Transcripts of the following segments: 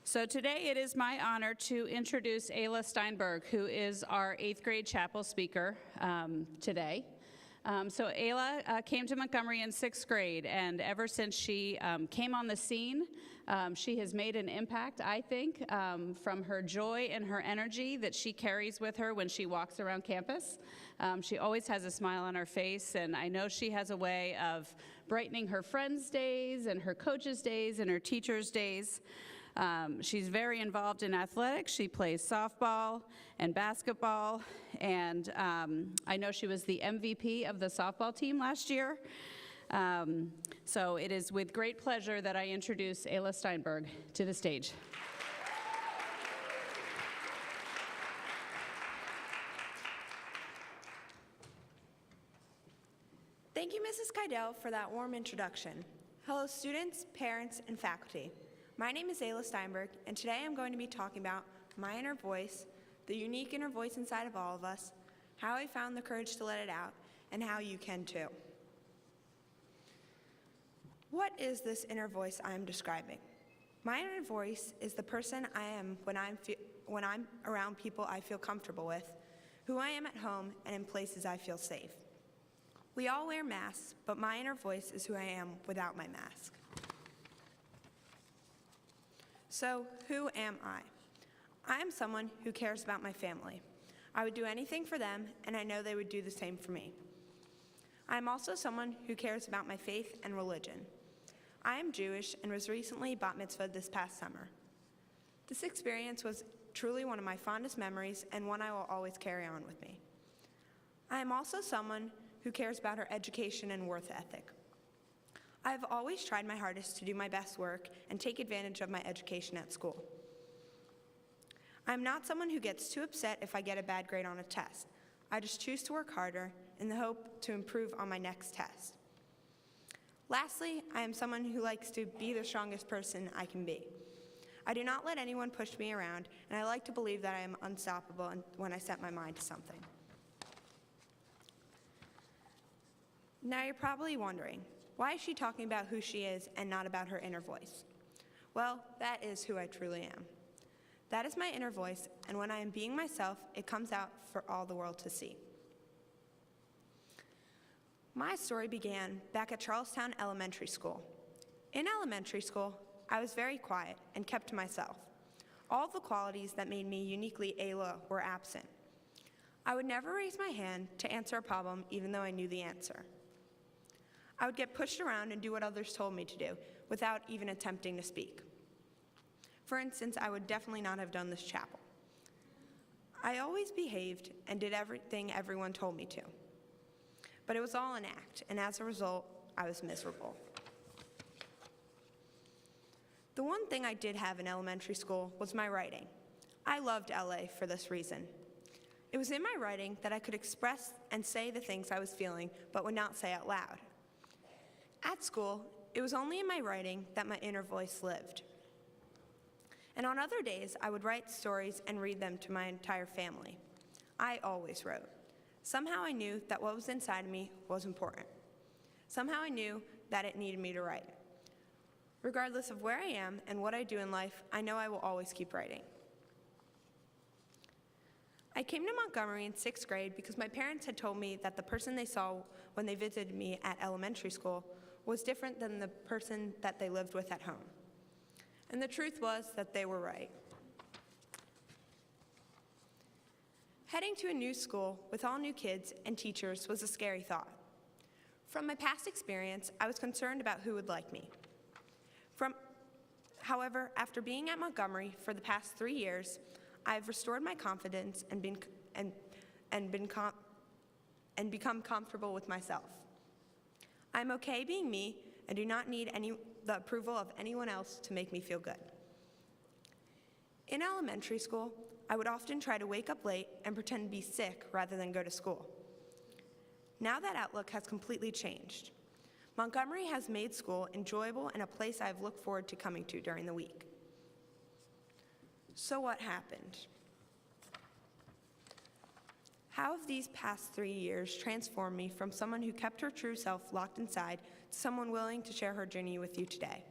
So today it is my honor to introduce Ayla Steinberg, who is our 8th grade chapel speaker today. So Ayla came to Montgomery in 6th grade, and ever since she came on the scene, she has made an impact, I think, from her joy and her energy that she carries with her when she walks around campus. She always has a smile on her face, and I know she has a way of brightening her friends' days and her coaches' days and her teachers' days. She's very involved in athletics. She plays softball and basketball, and I know she was the MVP of the softball team last year. So it is with great pleasure that I introduce Ayla Steinberg to the stage. Thank you, Mrs. Keidel, for that warm introduction. Hello, students, parents, and faculty. My name is Ayla Steinberg, and today I'm going to be talking about my inner voice, the unique inner voice inside of all of us, how I found the courage to let it out, and how you can too. What is this inner voice I'm describing? My inner voice is the person I am when I'm around people I feel comfortable with, who I am at home, and in places I feel safe. We all wear masks, but my inner voice is who I am without my mask. So, who am I? I am someone who cares about my family. I would do anything for them, and I know they would do the same for me. I am also someone who cares about my faith and religion. I am Jewish and was recently bat mitzvahed this past summer. This experience was truly one of my fondest memories and one I will always carry on with me. I am also someone who cares about her education and work ethic. I have always tried my hardest to do my best work and take advantage of my education at school. I am not someone who gets too upset if I get a bad grade on a test. I just choose to work harder in the hope to improve on my next test. Lastly, I am someone who likes to be the strongest person I can be. I do not let anyone push me around, and I like to believe that I am unstoppable when I set my mind to something. Now you're probably wondering, why is she talking about who she is and not about her inner voice? Well, that is who I truly am. That is my inner voice, and when I am being myself, it comes out for all the world to see. My story began back at Charlestown Elementary School. In elementary school, I was very quiet and kept to myself. All the qualities that made me uniquely Ayla were absent. I would never raise my hand to answer a problem even though I knew the answer. I would get pushed around and do what others told me to do without even attempting to speak. For instance, I would definitely not have done this chapel. I always behaved and did everything everyone told me to. But it was all an act, and as a result, I was miserable. The one thing I did have in elementary school was my writing. I loved LA for this reason. It was in my writing that I could express and say the things I was feeling, but would not say out loud. At school, it was only in my writing that my inner voice lived. And on other days, I would write stories and read them to my entire family. I always wrote. Somehow I knew that what was inside of me was important. Somehow I knew that it needed me to write. Regardless of where I am and what I do in life, I know I will always keep writing. I came to Montgomery in 6th grade because my parents had told me that the person they saw when they visited me at elementary school was different than the person that they lived with at home. And the truth was that they were right. Heading to a new school with all new kids and teachers was a scary thought. From my past experience, I was concerned about who would like me. However, after being at Montgomery for the past 3 years, I have restored my confidence and become comfortable with myself. I'm okay being me and do not need the approval of anyone else to make me feel good. In elementary school, I would often try to wake up late and pretend to be sick rather than go to school. Now that outlook has completely changed. Montgomery has made school enjoyable and a place I've looked forward to coming to during the week. So what happened? How have these past 3 years transformed me from someone who kept her true self locked inside to someone willing to share her journey with you today?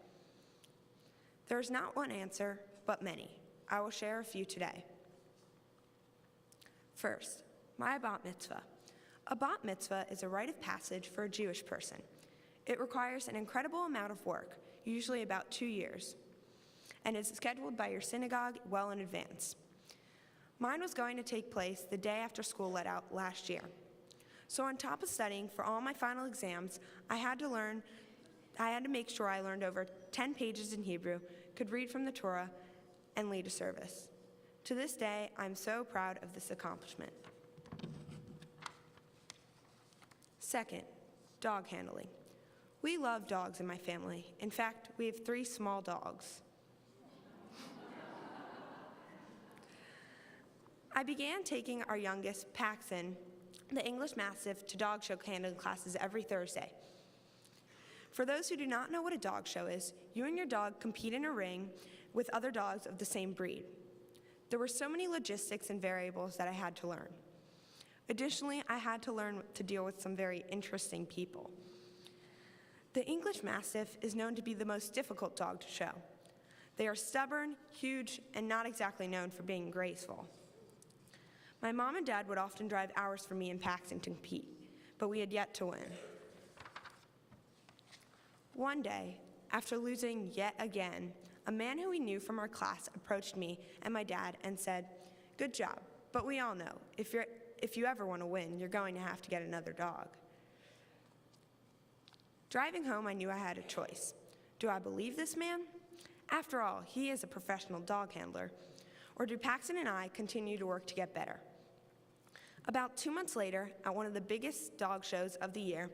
There is not one answer, but many. I will share a few today. First, my bat mitzvah. A bat mitzvah is a rite of passage for a Jewish person. It requires an incredible amount of work, usually about 2 years, and is scheduled by your synagogue well in advance. Mine was going to take place the day after school let out last year. So on top of studying for all my final exams, I had to make sure I learned over 10 pages in Hebrew, could read from the Torah, and lead a service. To this day, I'm so proud of this accomplishment. Second, dog handling. We love dogs in my family. In fact, we have 3 small dogs. I began taking our youngest, Paxton, the English Mastiff, to dog show handling classes every Thursday. For those who do not know what a dog show is, you and your dog compete in a ring with other dogs of the same breed. There were so many logistics and variables that I had to learn. Additionally, I had to learn to deal with some very interesting people. The English Mastiff is known to be the most difficult dog to show. They are stubborn, huge, and not exactly known for being graceful. My mom and dad would often drive hours for me and Paxton to compete, but we had yet to win. One day, after losing yet again, a man who we knew from our class approached me and my dad and said, "Good job, but we all know, if you ever want to win, you're going to have to get another dog." Driving home, I knew I had a choice. Do I believe this man? After all, he is a professional dog handler. Or do Paxton and I continue to work to get better? About 2 months later, at one of the biggest dog shows of the year,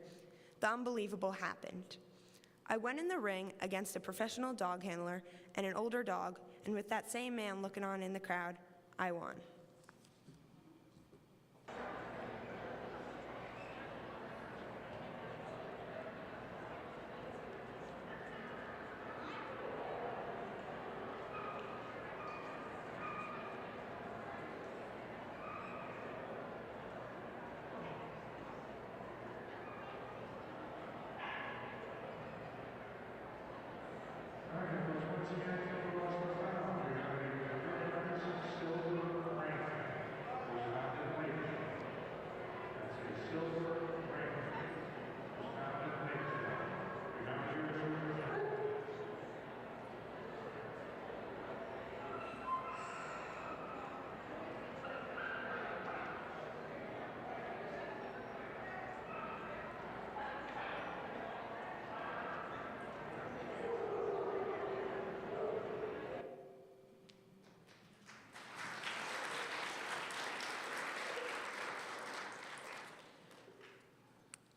the unbelievable happened. I went in the ring against a professional dog handler and an older dog, and with that same man looking on in the crowd, I won.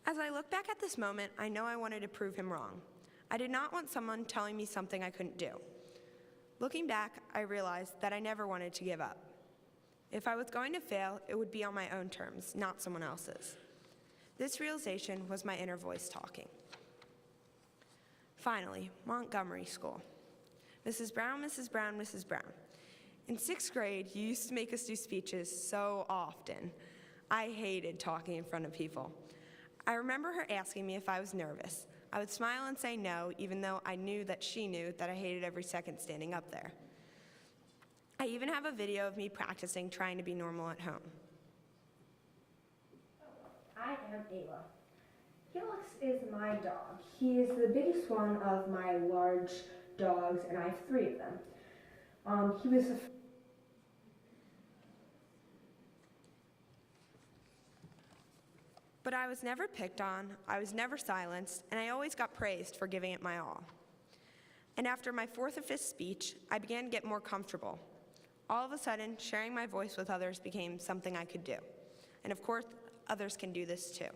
As I look back at this moment, I know I wanted to prove him wrong. I did not want someone telling me something I couldn't do. Looking back, I realized that I never wanted to give up. If I was going to fail, it would be on my own terms, not someone else's. This realization was my inner voice talking. Finally, Montgomery School. Mrs. Brown, Mrs. Brown, Mrs. Brown. In 6th grade, you used to make us do speeches so often. I hated talking in front of people. I remember her asking me if I was nervous. I would smile and say no, even though I knew that she knew that I hated every second standing up there. I even have a video of me practicing trying to be normal at home. I am Ayla. Felix is my dog. He is the biggest one of my large dogs, and I have 3 of them. He was But I was never picked on, I was never silenced, and I always got praised for giving it my all. And after my 4th or 5th speech, I began to get more comfortable. All of a sudden, sharing my voice with others became something I could do. And of course, others can do this too.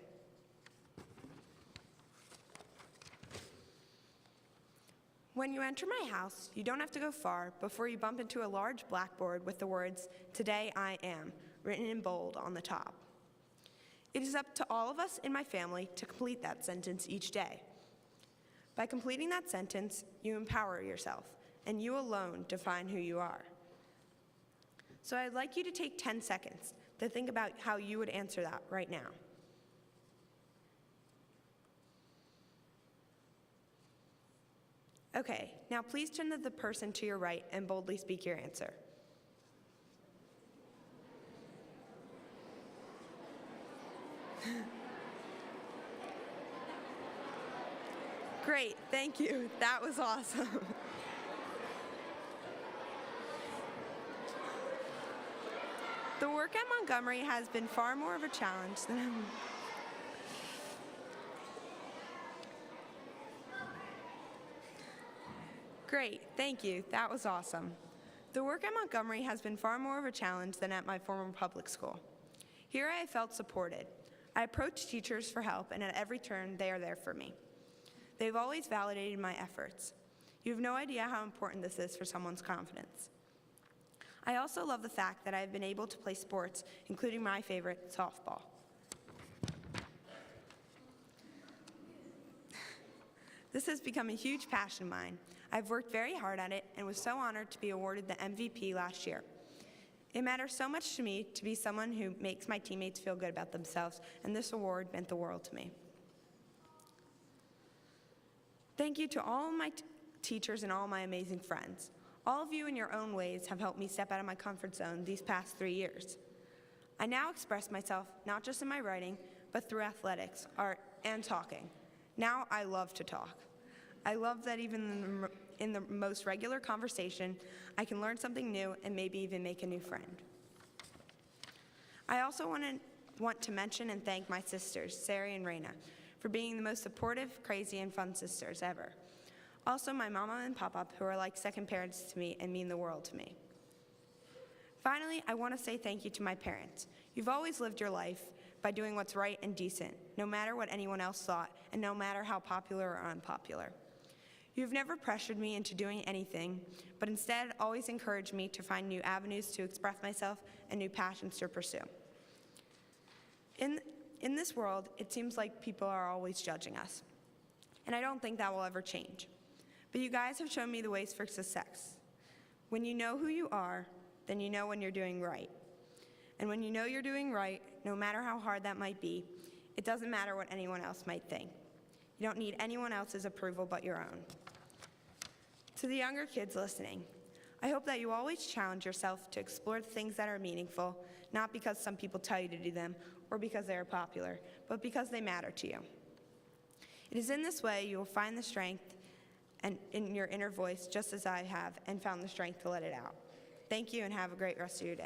When you enter my house, you don't have to go far before you bump into a large blackboard with the words, "Today I am," written in bold on the top. It is up to all of us in my family to complete that sentence each day. By completing that sentence, you empower yourself, and you alone define who you are. So I'd like you to take 10 seconds to think about how you would answer that right now. Okay, now please turn to the person to your right and boldly speak your answer. Great, thank you. That was awesome. The work at Montgomery has been far more of a challenge than Great, thank you. That was awesome. The work at Montgomery has been far more of a challenge than at my former public school. Here I felt supported. I approached teachers for help, and at every turn, they are there for me. They've always validated my efforts. You have no idea how important this is for someone's confidence. I also love the fact that I have been able to play sports, including my favorite, softball. This has become a huge passion of mine. I've worked very hard at it and was so honored to be awarded the MVP last year. It matters so much to me to be someone who makes my teammates feel good about themselves, and this award meant the world to me. Thank you to all of my teachers and all my amazing friends. All of you in your own ways have helped me step out of my comfort zone these past 3 years. I now express myself not just in my writing, but through athletics, art, and talking. Now I love to talk. I love that even in the most regular conversation, I can learn something new and maybe even make a new friend. I also want to mention and thank my sisters, Sari and Raina, for being the most supportive, crazy, and fun sisters ever. Also, my mama and papa, who are like second parents to me and mean the world to me. Finally, I want to say thank you to my parents. You've always lived your life by doing what's right and decent, no matter what anyone else thought, and no matter how popular or unpopular. You've never pressured me into doing anything, but instead always encouraged me to find new avenues to express myself and new passions to pursue. In this world, it seems like people are always judging us, and I don't think that will ever change. But you guys have shown me the ways for success. When you know who you are, then you know when you're doing right. And when you know you're doing right, no matter how hard that might be, it doesn't matter what anyone else might think. You don't need anyone else's approval but your own. To the younger kids listening, I hope that you always challenge yourself to explore the things that are meaningful, not because some people tell you to do them or because they are popular, but because they matter to you. It is in this way you will find the strength and in your inner voice, just as I have, and found the strength to let it out. Thank you, and have a great rest of your day.